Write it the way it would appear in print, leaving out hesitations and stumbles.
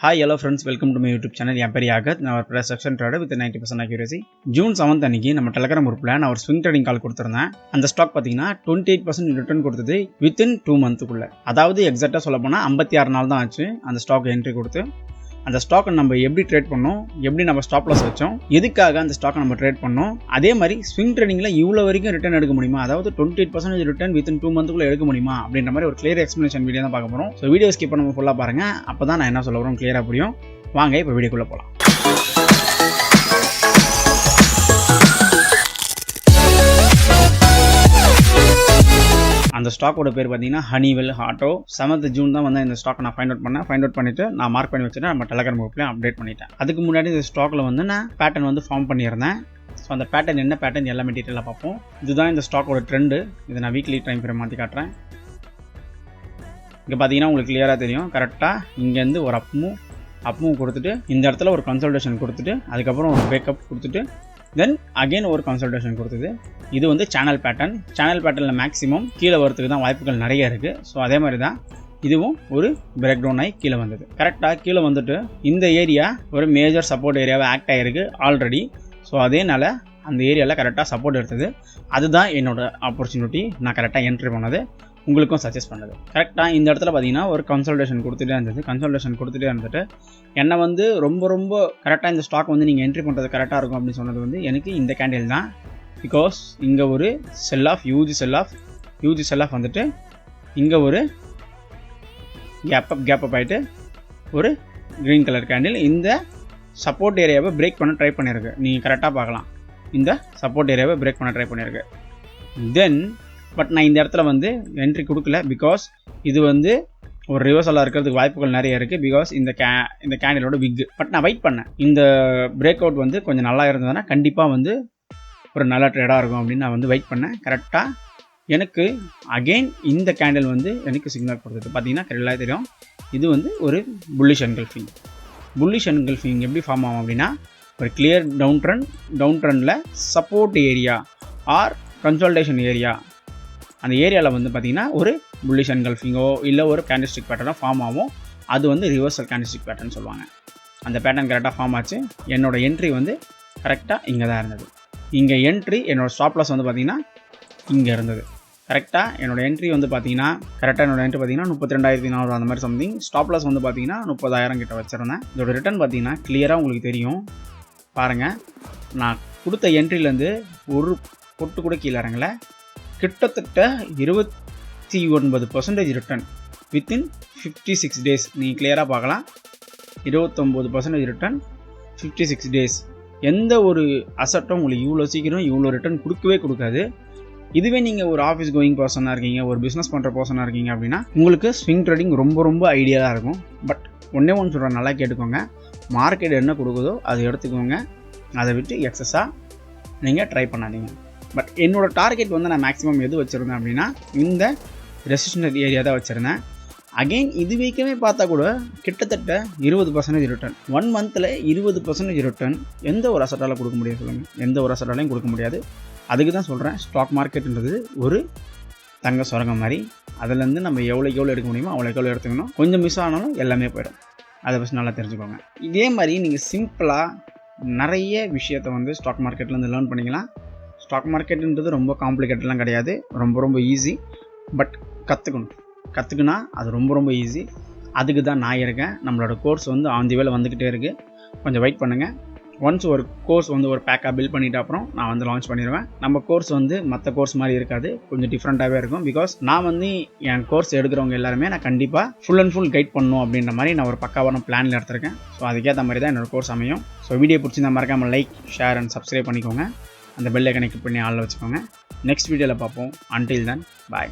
Hi, hello friends, welcome to my YouTube channel. என் பேர் Yagath. நான் ஒரு price action trader with 90% accuracy. June 7th அன்னைக்கு நம்ம Telegram குரூப்ல நான் ஒரு swing trading call கொடுத்திருந்தேன். அந்த ஸ்டாக் பாத்தீங்கன்னா 28% ரிட்டர்ன் கொடுத்தது within 2 monthக்குள்ள. அதாவது எக்ஸாக்ட்டா சொல்ல போனா 56 நாள் தான் ஆச்சு அந்த ஸ்டாக் என்ட்ரி கொடுத்து. அந்த ஸ்டாக்கை நம்ம எப்படி ட்ரேட் பண்ணோம், எப்படி நம்ம ஸ்டாப் லாஸ் வச்சோம், எதுக்காக அந்த ஸ்டாக்கை நம்ம ட்ரேட் பண்ணோம், அதே மாதிரி ஸ்விங் ட்ரேடிங்ல இவ்வளோ வரைக்கும் ரிட்டர்ன் எடுக்க முடியுமா, அதாவது 28% ரிட்டர்ன் வித்தின் 2 மந்த்துக்குள்ள எடுக்க முடியுமா அப்படின்ற மாதிரி ஒரு கிளியர் எக்ஸ்பிளேஷன் வீடியோ தான் பார்க்க போகிறோம். ஸோ வீடியோ ஸ்கிப் பண்ணாம ஃபுல்லாக பாருங்க, அப்போ தான் நான் என்ன சொல்ல போகிறோம் கிளியராக புரியும். வாங்க இப்போ வீடியோக்குள்ளே போகலாம். அந்த ஸ்டாக்கோட பேர் பார்த்தீங்கன்னா ஹனிவெல் ஆட்டோ. 7th June தான் வந்து இந்த ஸ்டாக் நான் ஃபைண்ட் அவுட் பண்ணிட்டு நான் மார்க் பண்ணி வச்சுட்டு நம்ம டெலகிராம் குரூப்லேயும் அப்டேட் பண்ணிட்டேன். அதுக்கு முன்னாடி இந்த ஸ்டாக்ல வந்து நான் பேட்டர்ன் வந்து ஃபார்ம் பண்ணியிருந்தேன். ஸோ அந்த பேட்டர்ன் என்ன பேட்டர்ன் எல்லாமே டீட்டெயிலாக பார்ப்போம். இதுதான் இந்த ஸ்டாக்கோட ட்ரெண்டு. இதை நான் வீக்லி டைம் ஃப்ரேம் மாற்றி காட்டுறேன். இங்கே பார்த்தீங்கன்னா உங்களுக்கு கிளியராக தெரியும். கரெக்டாக இங்கேருந்து ஒரு அப்பும் கொடுத்துட்டு இந்த இடத்துல ஒரு கன்சல்டேஷன் கொடுத்துட்டு அதுக்கப்புறம் ஒரு பேக்கப் கொடுத்துட்டு தென் அகெயின் ஒரு கன்சல்டேஷன் கொடுத்தது. இது வந்து சேனல் பேட்டர்னில் மேக்ஸிமம் கீழே வரதுக்கு தான் வாய்ப்புகள் நிறைய இருக்குது. ஸோ அதே மாதிரி தான் இதுவும் ஒரு பிரேக் டவுன் ஆகி கீழே வந்தது. கரெக்டாக கீழே வந்துட்டு இந்த ஏரியா ஒரு மேஜர் சப்போர்ட் ஏரியாவை ஆக்ட் ஆகிருக்கு ஆல்ரெடி. ஸோ அதேனால அந்த ஏரியாவில் கரெக்டாக சப்போர்ட் எடுத்தது. அதுதான் என்னோட ஆப்பர்ச்சுனிட்டி. நான் கரெக்டாக என்ட்ரி பண்ணது, உங்களுக்கும் சஜஸ்ட் பண்ணது. கரெக்டாக இந்த இடத்துல பார்த்தீங்கன்னா ஒரு கன்சல்டேஷன் கொடுத்துட்டே இருந்துட்டு என்னை வந்து ரொம்ப கரெக்டாக இந்த ஸ்டாக் வந்து நீங்கள் என்ட்ரி பண்ணுறது கரெக்டாக இருக்கும் அப்படின்னு சொன்னது வந்து எனக்கு இந்த கேண்டில் தான். பிகாஸ் இங்கே ஒரு ஹியூஜ் செல் ஆஃப் வந்துட்டு இங்கே ஒரு கேப் அப் ஆகிட்டு ஒரு க்ரீன் கலர் கேண்டில் இந்த சப்போர்ட் ஏரியாவை பிரேக் பண்ண ட்ரை பண்ணியிருக்கு. நீங்கள் கரெக்டாக பார்க்கலாம், இந்த சப்போர்ட் ஏரியாவை பிரேக் பண்ண ட்ரை பண்ணியிருக்கு. தென் பட் நான் இந்த இடத்துல வந்து என்ட்ரி கொடுக்கல. பிகாஸ் இது வந்து ஒரு ரிவர்சலாக இருக்கிறதுக்கு வாய்ப்புகள் நிறைய இருக்குது. பிகாஸ் இந்த கேண்டிலோட பிக். பட் நான் வெயிட் பண்ணேன். இந்த பிரேக் அவுட் வந்து கொஞ்சம் நல்லா இருந்ததுன்னா கண்டிப்பாக வந்து ஒரு நல்ல ட்ரேடாக இருக்கும் அப்படின்னு நான் வந்து வெயிட் பண்ணேன். கரெக்டாக எனக்கு அகெயின் இந்த கேண்டில் வந்து எனக்கு சிக்னல் கொடுத்தது. பார்த்தீங்கன்னா கரெக்டாக தெரியும். இது வந்து ஒரு புல்லிஷ் என்கல்ஃபிங் எப்படி ஃபார்ம் ஆகும் அப்படின்னா ஒரு கிளியர் டவுன் ட்ரெண்டில் support area or consultation area, அந்த ஏரியாவில் வந்து பார்த்திங்கன்னா ஒரு புல்லிஷ் என்கல்ஃபிங்கோ இல்லை ஒரு கேண்டில்ஸ்டிக் பேட்டர்னோ ஃபார்ம் ஆகும். அது வந்து ரிவர்சல் கேண்டில்ஸ்டிக் பேட்டர்ன் சொல்லுவாங்க. அந்த பேட்டர்ன் கரெக்டாக ஃபார்ம் ஆச்சு. என்னோடய என்ட்ரி வந்து கரெக்டாக இங்கே தான் இருந்தது. இங்கே என்ட்ரி என்னோடய ஸ்டாப் லாஸ் வந்து பார்த்திங்கன்னா இங்கே இருந்தது. கரெக்டாக என்னோடய என்ட்ரி வந்து பார்த்திங்கன்னா 32,400 அந்த மாதிரி சம்திங். ஸ்டாப் லாஸ் வந்து பார்த்திங்கன்னா 30,000 கிட்ட வச்சுருந்தேன். இதோட ரிட்டர்ன் பார்த்திங்கன்னா கிளியராக உங்களுக்கு தெரியும். பாருங்கள், நான் கொடுத்த என்ட்ரிலேருந்து ஒரு பொட்டு கூட கீழே இறங்கலை. கிட்டத்தட்ட 29% ரிட்டர்ன் வித்தின் 56 டேஸ். நீங்கள் கிளியராக பார்க்கலாம், 29% ரிட்டர்ன் 56 டேஸ். எந்த ஒரு அசட்டும் உங்களுக்கு இவ்வளோ சீக்கிரம் இவ்வளோ ரிட்டர்ன் கொடுக்காது. இதுவே நீங்கள் ஒரு ஆஃபீஸ் கோயிங் பர்சனாக இருக்கீங்க, ஒரு பிஸ்னஸ் பண்ணுற பர்சனாக இருக்கீங்க அப்படின்னா உங்களுக்கு ஸ்விங் ட்ரேடிங் ரொம்ப ஐடியலாக இருக்கும். பட் ஒன்றே சொல்கிறேன், நல்லா கேட்டுக்கோங்க. மார்க்கெட் என்ன கொடுக்குதோ அதை எடுத்துக்கோங்க. அதை விட்டு எக்ஸஸாக நீங்கள் ட்ரை பண்ணாதீங்க. பட் என்னோடய டார்கெட் வந்து நான் மேக்ஸிமம் எது வச்சுருந்தேன் அப்படின்னா இந்த ரெசிஸ்டன்ட் ஏரியா தான் வச்சுருந்தேன். அகெயின் இது வீக்கமே பார்த்தா கூட கிட்டத்தட்ட 20% ரிட்டர்ன் 1 மந்தில் 20% ரிட்டர்ன் எந்த ஒரு அசட்டால் கொடுக்க முடியாது சொல்லுங்கள்? எந்த ஒரு அசட்டாலையும் கொடுக்க முடியாது. அதுக்கு தான் சொல்கிறேன், ஸ்டாக் மார்க்கெட்டுன்றது ஒரு தங்க சுரங்கம் மாதிரி. அதுலேருந்து நம்ம எவ்வளோ எடுக்க முடியுமோ அவ்வளோ எடுத்துக்கணும். கொஞ்சம் மிஸ் ஆனாலும் எல்லாமே போயிடும். அதை பற்றி நல்லா தெரிஞ்சுக்கோங்க. இதே மாதிரி நீங்கள் சிம்பிளாக நிறைய விஷயத்தை வந்து ஸ்டாக் மார்க்கெட்லேருந்து லேர்ன் பண்ணிக்கலாம். ஸ்டாக் மார்க்கெட்டுன்றது ரொம்ப காம்ப்ளிகேட்டட்லாம் கிடையாது, ரொம்ப ஈஸி. பட் கற்றுக்குனா அது ரொம்ப ஈஸி. அதுக்கு தான் நான் இருக்கேன். நம்மளோட கோர்ஸ் வந்து ஆன் தி வேல வந்துக்கிட்டே இருக்குது. கொஞ்சம் வெயிட் பண்ணுங்கள். ஒன்ஸ் ஒரு கோர்ஸ் வந்து ஒரு பேக்காக பில்ட் பண்ணிவிட்டு அப்புறம் நான் வந்து லான்ச் பண்ணிடுவேன். நம்ம கோர்ஸ் வந்து மற்ற கோர்ஸ் மாதிரி இருக்காது, கொஞ்சம் டிஃப்ரெண்ட்டாகவே இருக்கும். பிகாஸ் நான் வந்து என் கோர்ஸ் எடுக்கிறவங்க எல்லாருமே நான் கண்டிப்பாக ஃபுல் அண்ட் ஃபுல் கைட் பண்ணணும் அப்படின்ற மாதிரி நான் ஒரு பக்காவான பிளானில் எடுத்திருக்கேன். ஸோ அதுக்கேற்ற மாதிரி தான் என்னோடய கோர்ஸ் அமையும். ஸோ வீடியோ பிடிச்சிருந்தா மறக்காமல் லைக், ஷேர் அண்ட் சப்ஸ்கிரைப் பண்ணிக்கோங்க. அந்த பெல்லை கனெக்ட் பண்ணி ஆளில் வச்சுக்கோங்க. நெக்ஸ்ட் வீடியோவில் பார்ப்போம். Until then, bye.